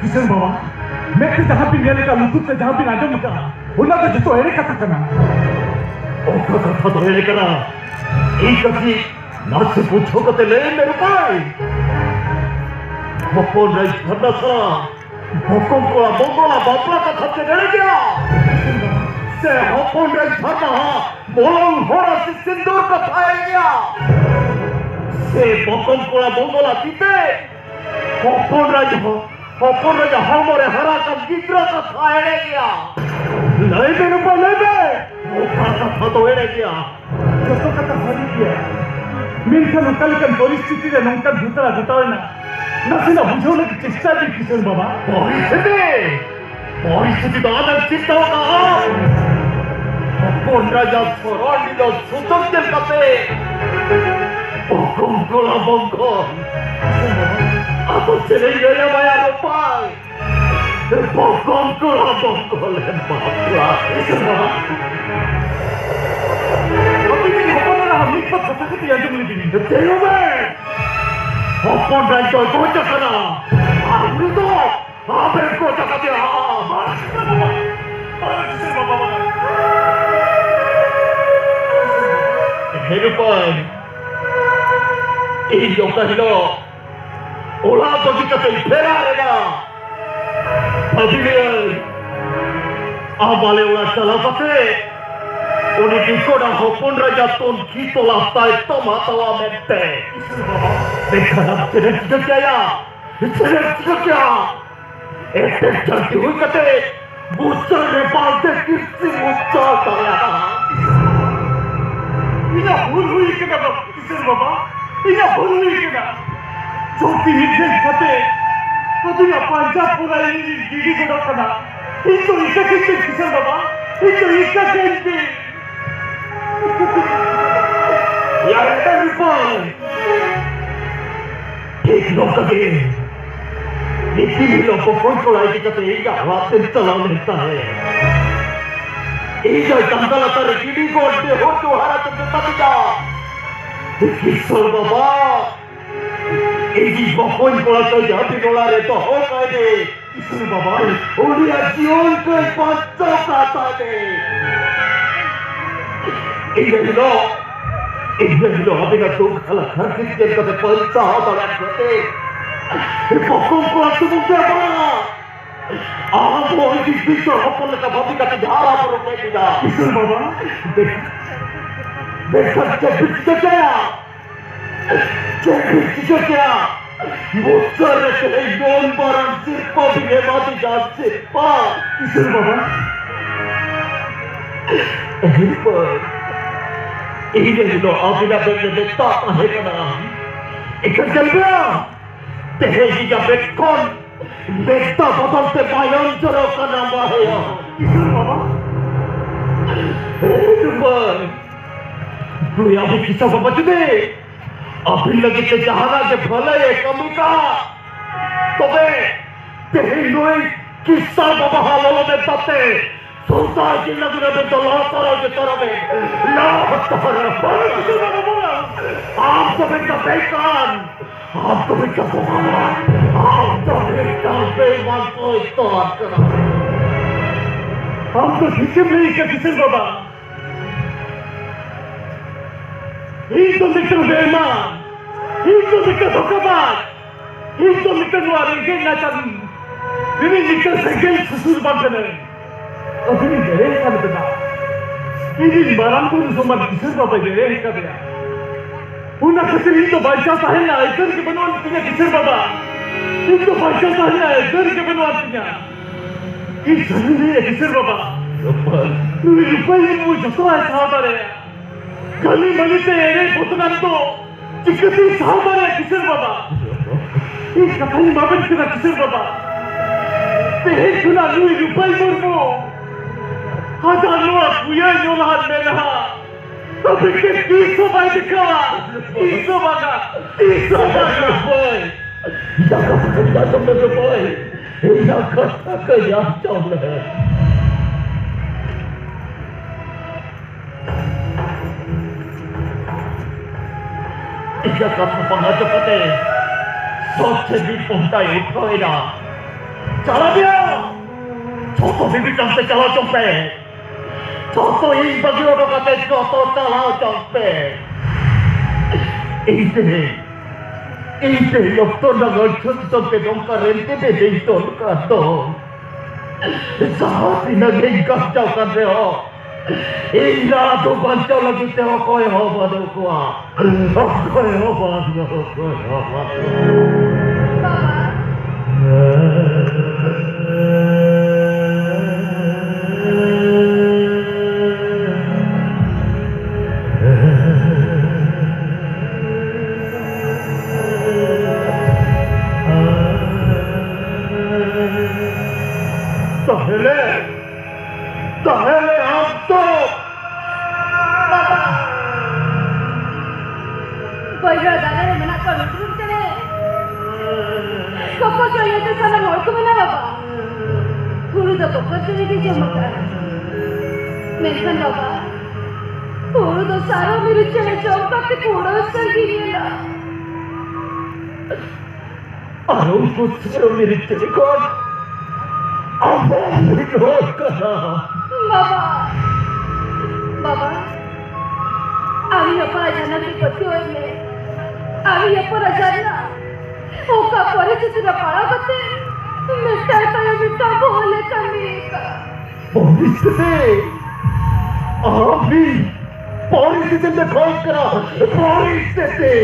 किशन बाबा मैं तो जहाँ भी मेरे का लुत्फ से जहाँ भी नाजो मचा उन्हें तो जितो एरे कथा करना ओका कथा तो एरे करा एक कथी ना से पूछो कते ले मेरे पाई बपोन राइस भरना सरा बपोन को बंगोला बापला कथा से डर गया से बपोन राइस भरना बोलों होरा से सिंदूर का पाया गया से बपोन को बंगोला पीते बपोन राइस हमरे हरा का गिद्रा का पाया गया नहीं मेरे पास नहीं बे ओका कथा तो एरे गया जस्तो कथा भारी किया मिलकर कल परिस्थिति रे नंका भीतर भीतर ना नसीना बुझाने की चेष्टा की किशन बाबा परिस्थिति तो आदर चिंता होगा अपन राजा स्वरानी लो सुतंजल कते बंगोला बंगोल अब चले गए माया रूपाल बंगोला बंगोल है बापला हम एक बात बता के याद मिली थी तेरे में अपन राजा को चकना हमने तो आपे को चकते हेरुपान 이 역사시로 올라버기까지 페라레가 바빌리언 아발에 올라살아봤대 우리 디코다 호폰 라자톤 기토라스타에 토마토와 맵대 내가 쟤네 죽였냐 쟤네 죽였냐 에테 저기 같아 무서운 발대 깊이 무서워야 이나 혼후이 그가 किशन बाबा इना 혼후이 그가 जोती हिंदे खाते अदुना पंजाब पूरा गिड़ी को रखना इनको इसका किशन किशन बाबा इनको इसका केंद्र यार टेलीफोन एक लोग के नीति लोग को कंट्रोल आएगी कहते हैं क्या रास्ते चला लेता है एक जंगल तर गिड़ी को दे हो तो हरा तो तब जा किशोर बाबा एक बकोई को तो जा भी डोला रे तो हो काहे किशोर बाबा ओलिया जीवन को पांचो खाता दे एक लो अभी ना तो खाला घर के जन का पंचा होता रहते ये बकों को तुम क्या बना आप वो इस बीच में अपन का भाभी का झाड़ा पर रुके दिया किशन बाबा देख सकते बिस्तर क्या मुझसे रखे दोन बार सिर पर भी ले माती जाते पा किशन बाबा इधर लो अभी ना बैठने देता है क्या एक चल गया तेरी का बैठ कौन देखता बदलते बायन चलो का नाम है किशन बाबा तू यहाँ भी किसा को बच दे अभी लगे ते जहाना के भले ये कमी का तो बे तेरे लोग किसा बाबा हालों में तबते सोता है कि लगने में तो लातारों के तरह में लातारों आप तो बिल्कुल बेकार आप तो बिल्कुल बोला आप तो बिल्कुल बेईमान को इस्तेमाल करा हम तो हिस्से नहीं कर किशन बाबा ये तो निकल बेईमान ये तो निकल धोखाबाज ये तो निकल वाले के नाचन ये निकल सेकंड ससुर बांधने अभी गए कर देना ये बाराम को सोमवार किशन बाबा गए कर दिया उन्हें किसी तो बादशाह साहब ने इधर के बनवाते हैं किशन बाबा इनको बादशाह साहब ने इधर के बनवाते हैं ये जरूरी है किशन बाबा रुपये मुझे तो ऐसा होता रहे गली मनी से ये पुतना तो चिकती साहब है किशन बाबा ये कथाई माबन के ना किशन बाबा तेरे सुना लुई रुपये मुर्मो हजार लोग पुया जोलान में रहा अभी के 300 बाई दिखावा 300 बागा 300 बागा बोल जाका पकड़ा तुमने तो बोल ये जाका का याद चल रहा है इसका कथा पढ़ा तो पते सोच से भी पहुंचा उठो ना Cara dia. Contoh bibitang secala compe. Contoh ini bagi orang kata contoh salah compe. Ite doktor nagal contoh pedong karente bedeng kato. Saat ini gengkap jauh kan reo. Indah tu bancau lagi tengok kau yang apa tu kuah. Kau yang apa tu Tahele Abdo. Boyga dada mana kau lupa cene. Kau cene tu sana mau kau mana bapa? Guru tu kau cene di jam makan. Menkan bapa. Guru tu सारा मेरे cene jam pakai पूरा सही है ना. Arum putra मेरे cene kau. Abang berdoa kena. বাবা আমি অপরা জানাতে করতে হইলে আমি অপরা জানা ও কা পরিস্থিতিটা পাড়া করতে মিস্টার তাই মিস্টার বলে কামিকা পরিস্থিতি আমি পরিস্থিতিতে কল করা পরিস্থিতি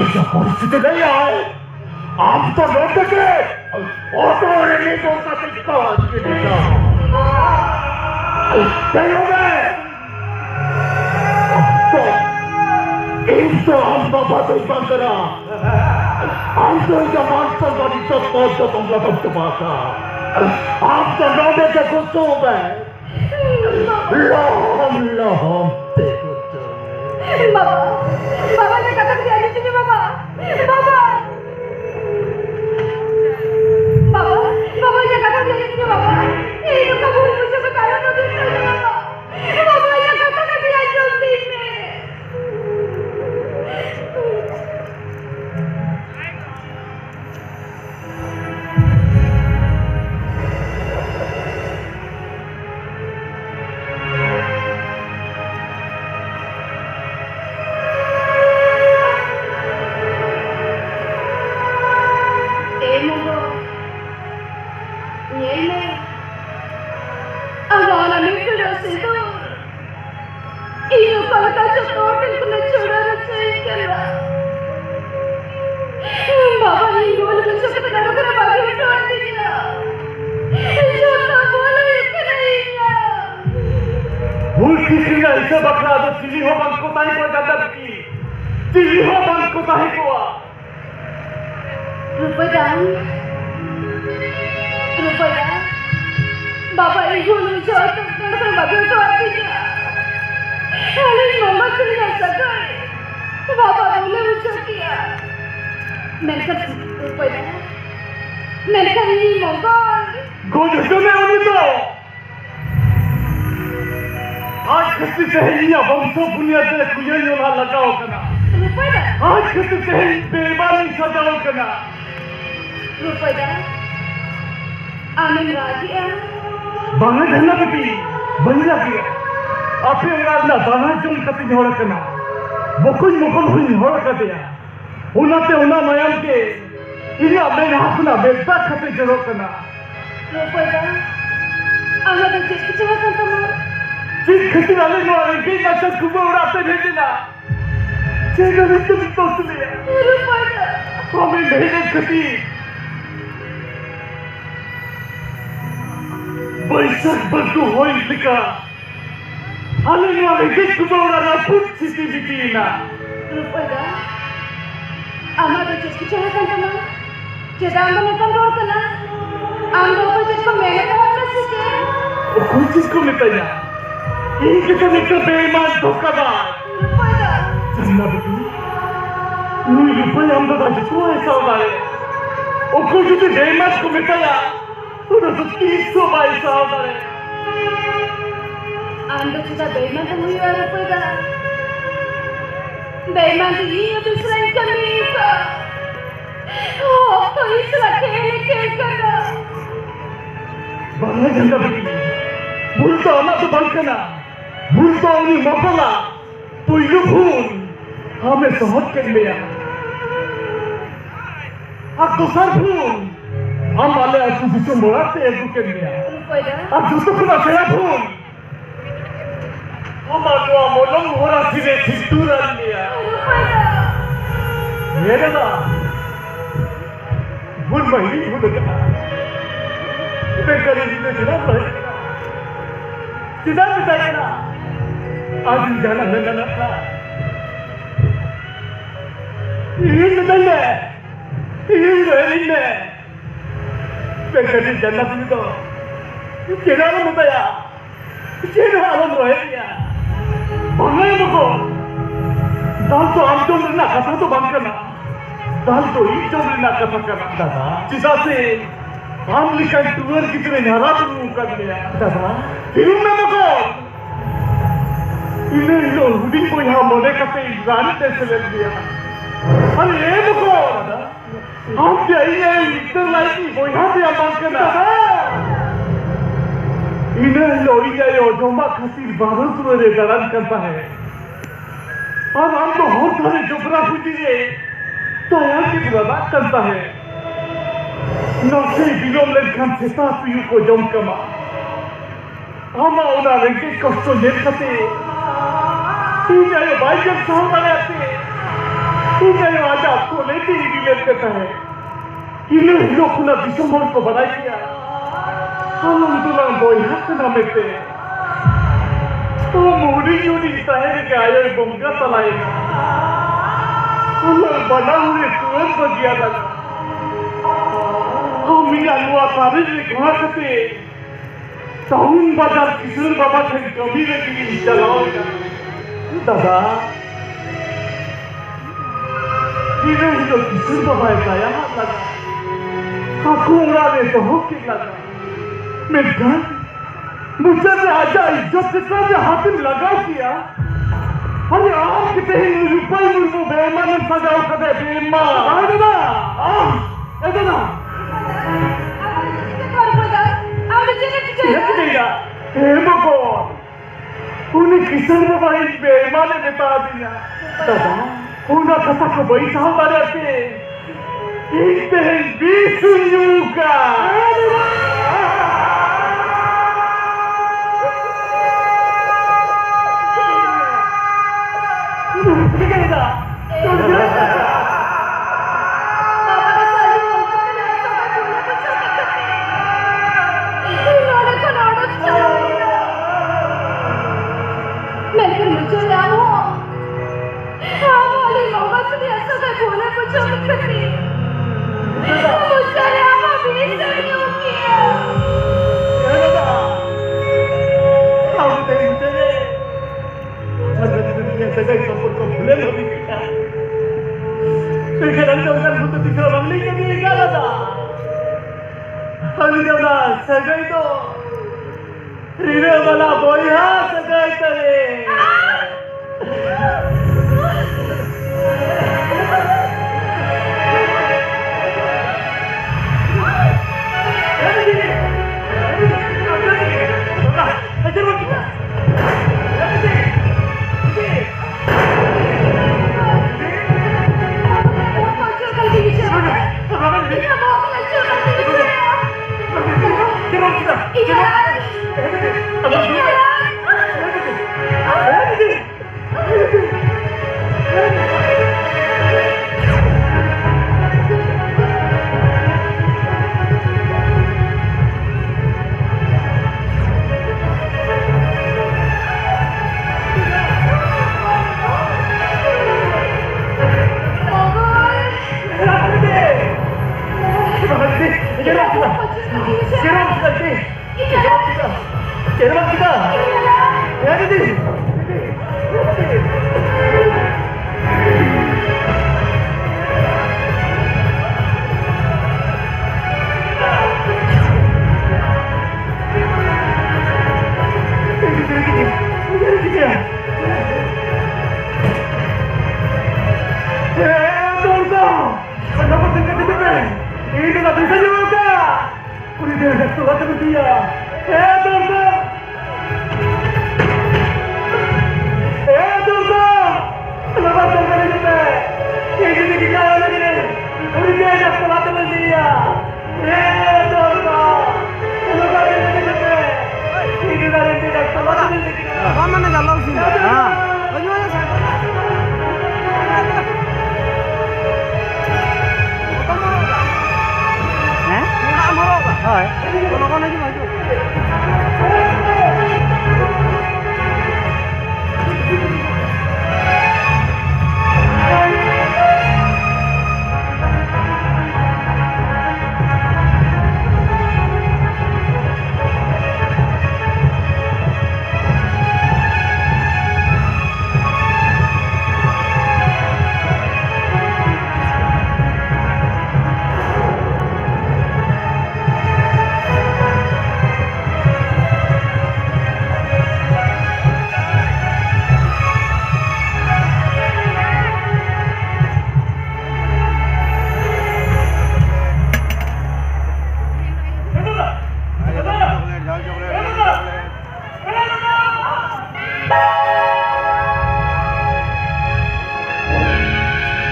ऐसा परिस्थिति नहीं आए आप तो लौट के ऑटो रेली को का तो इससे हम बाबा तो करा हम तो जमान सरकारी तो पहुंच तो तुम लोग तो पासा आप तो लौटे के कुछ हो गए लहम बाबा बाबा ने कहा कि आज नहीं बाबा बाबा बाबा बाबा ये कहा कि आज नहीं बाबा ये तो कबूल मुझे बताया ना बाबा बाबा ये कहा कि आज जल्दी में बकरा तो चिली हो बंद को ताही को गदर की चिली हो बंद को ताही को रुपया बाबा एक बोलूं चाह तो कर बाबा तो आती है अरे मम्मा चली जा सका बाबा बोले मुझे किया मैंने कहा रुपया मैंने कहा नहीं मम्मा गोद में उन्हीं तो आज किसी सहेलिया वंशो बुनियाद से कुछ योला लगाओ करना रुपया आज किसी सहेली बेईमानी सजाओ करना रुपया आने राजिया बांगा धन्ना बेटी बंजा किया आपे उन्हें बांगा जुम कती झोड़ करना बकुल हुई झोड़ कर दिया उन्हें उन्हें मयम के इन्हें अपने हाथ ना बेटा खते जरो करना रुपया आने तो जिसकी जगह करता हूँ जिस खती वाले नवाले की नचत कुबा उड़ाते भेजना चेहरे में तुम तो सुनिए रुपया हमें भेजे खती बैसक बंदू होई लिखा हाले नवाले की कुबा उड़ाना पुट सीटी बिकी ना रुपया आने तो जिसकी जगह करता हूँ जेदाम बने कंट्रोल करना आंधो को जिसको मैंने कहा था सीखे वो कोई चीज को मिलता है एक तो निकल बेईमान धोखाबाज रुपया चन्ना बेटी नुई रुपया हम तो जिसको ऐसा होता है वो कोई जो बेईमान को मिलता है तो 300 पैसा होता है आंधो चिता बेईमान तो मुझे वाला रुपया बेईमान तो ये दूसरा इनका नहीं था अब तो इस खेल खेल कर बांग्ला झंडा बिकी भूलता ना तो बांकना भूलता उन्हीं मफला तो यू भूल हमें सहज कर लिया अब दूसर भूल हम वाले ऐसे बिचो मोड़ाते हैं दुख कर लिया अब दूसरों को ना चला भूल हम आलू मोलम हो रहा थी ने चित्तूर आ लिया ये ना भूल वही भूल गया बेकारी ने जिना पड़े जिना बिताया ना आज जाना है ना था ये निकल ये रही ने बेकारी जाना भी तो जिना ने बताया जिना आलम रहे दिया भागे मुको दाल तो आम तो ना कथा तो बंद करना दाल तो ही जो ना कथा करना दादा जिसा से हम लिखा टूर कितने नारा तो कर लिया दादा फिर मैं मुको इन्हें लो हुडी को यहाँ मोने करते इज़ान कैसे ले लिया अरे ये मुको हम क्या ये इतना लाइकी वो यहाँ भी आमान करना इन्हें लो ये ओजोमा खसीर बारह सुबह दरान करता है और हम तो हर थाने जोपरा पूछिए तो यहाँ की बुलाना करता है नौसे बिलोम लेकर सेता तुयु को जम कमा हम उना रेंगे कष्टो लेट करते इन्हें यो बाइजन साल वाले आते इन्हें यो आज आपको लेते ही भी लेट करता है इन्हें लोग कुना दिसंबर को बनाई किया हम तुला बोई हाथ ना मिलते तो मोड़ी यूनी साहेब के आये बंगा तलाए हम बना हुए तुरंत बगिया लगा हम मिला सारे घास पे टाउन बाजार किशोर बाबा से कमी लगी चलाओ दादा ये जो किशोर बाबा का यहाँ लगा कुमरा ने तो होके लगा मैं घर मुझे आजा इज्जत से हाथ में लगा किया अरे आप कितने रुपये मुझको बेईमान सजाओ कदे बेईमान आए ना ऐसा ना उन्हें किसान बाबा इस बेईमान ने बता दिया दादा उन्हें कथा को बैठा हमारे से एक दिन 20 का सगाई तो रीवे वाला बोया सगाई करे ini tak bisa juga. Uri dia dah tua tu dia. Durga. Durga. Kenapa Durga ni kita? Ini kita lagi ni. Uri dia dah tua tu dia. Durga. Durga ni kita. Ini dah tua tu dia. mana galau sih? Baju aja saya. Kalau kau lagi maju.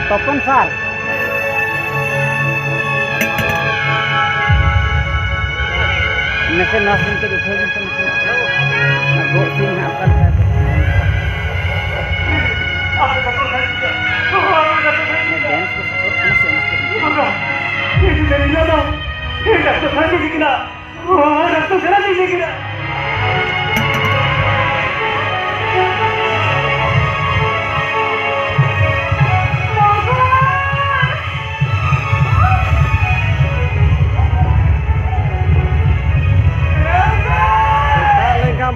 Topon sal. Mesin ke uठो दिन से गो सिंह अपन dance को support ini dari mana? Ini dah tu saya ni kira. Dah tu saya ni kira.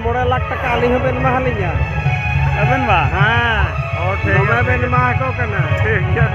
मोड़ा लाख टका आली हो Ben महलिया Aben ba? हाँ Oh, ठीक है। बेन महा को करना ठीक है।